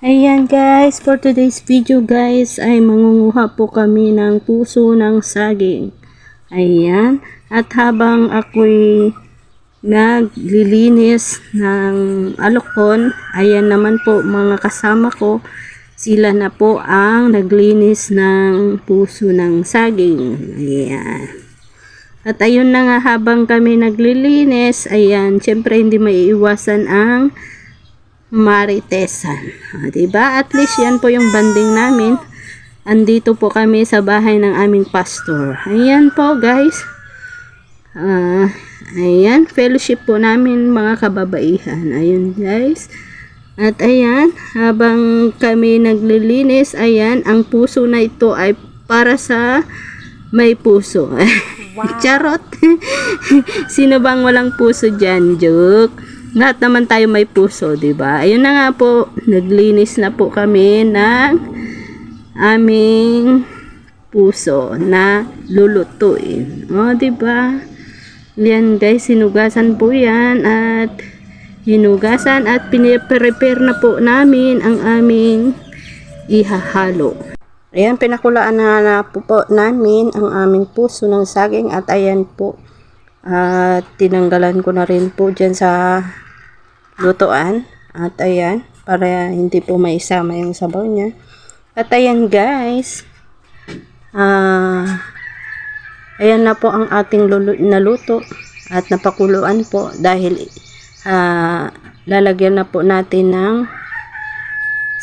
Ayan guys, for today's video guys ay mangunguha po kami ng puso ng saging. Ayan, at habang ako'y naglilinis ng alokon, ayan naman po mga kasama ko, sila na po ang naglinis ng puso ng saging. Ayan. At ayun na nga, habang kami naglilinis, ayan, syempre hindi maiiwasan ang maritesan. Diba? At least yan po yung banding namin. Andito po kami sa bahay ng aming pastor. Ayan po guys. Ayan, fellowship po namin mga kababaihan. Ayun guys. At ayan, habang kami naglilinis, ayan, ang puso na ito ay para sa may puso. Wow. Charot. Sino bang walang puso dyan? Joke. Lahat naman tayo may puso, diba? Ayun na nga po, naglinis na po kami ng aming puso na lulutuin. O, diba? Yan guys, hinugasan po yan at hinugasan at piniprepare na po namin ang aming ihahalo. Ayan, pinakulaan na po namin ang aming puso ng saging at ayan po. At tinanggalan ko na rin po dyan sa lutuan. At ayan, para hindi po maisama yung sabaw niya. At ayan guys, ayan na po ang ating naluto. At napakuluan po dahil lalagyan na po natin ng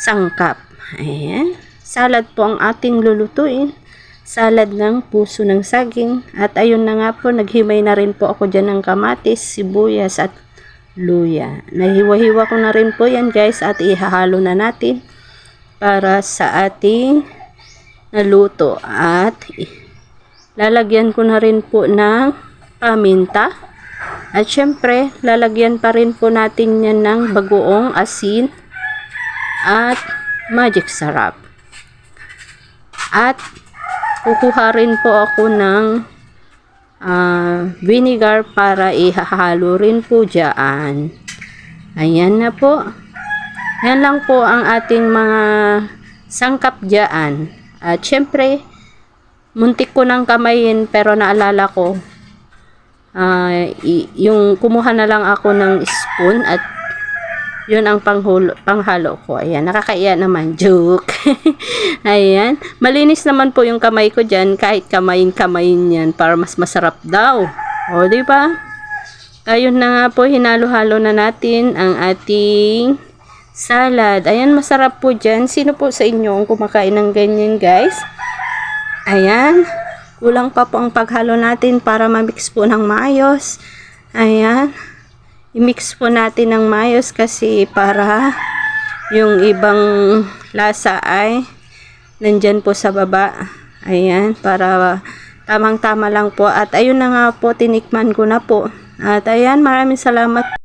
sangkap. Ayan, salad po ang ating lulutuin. Salad ng puso ng saging. At ayun na nga po, naghimay na rin po ako dyan ng kamatis, sibuyas at luya. Nahiwa-hiwa ko na rin po yan guys at ihahalo na natin para sa ating naluto. At lalagyan ko na rin po ng paminta. At syempre, lalagyan pa rin po natin yan ng bagoong asin at magic sarap. At kukuha rin po ako ng vinegar para ihahalo rin po dyan. Ayan na po. Yan lang po ang ating mga sangkap dyan. At syempre, muntik ko ng kamayin pero naalala ko, yung kumuha na lang ako ng spoon at yun ang panghalo ko. Ayan, nakakaiya naman. Joke. Ayan. Malinis naman po yung kamay ko dyan. Kahit kamayin yan para mas masarap daw. O, diba? Ayun na nga po. Hinalo-halo na natin ang ating salad. Ayan, masarap po dyan. Sino po sa inyo ang kumakain ng ganyan, guys? Ayan. Kulang pa po ang paghalo natin para ma-mix po ng maayos. Ayan. I-mix po natin ng maayos kasi para yung ibang lasa ay nandyan po sa baba. Ayan, para tamang-tama lang po. At ayun na nga po, tinikman ko na po. At ayan, maraming salamat.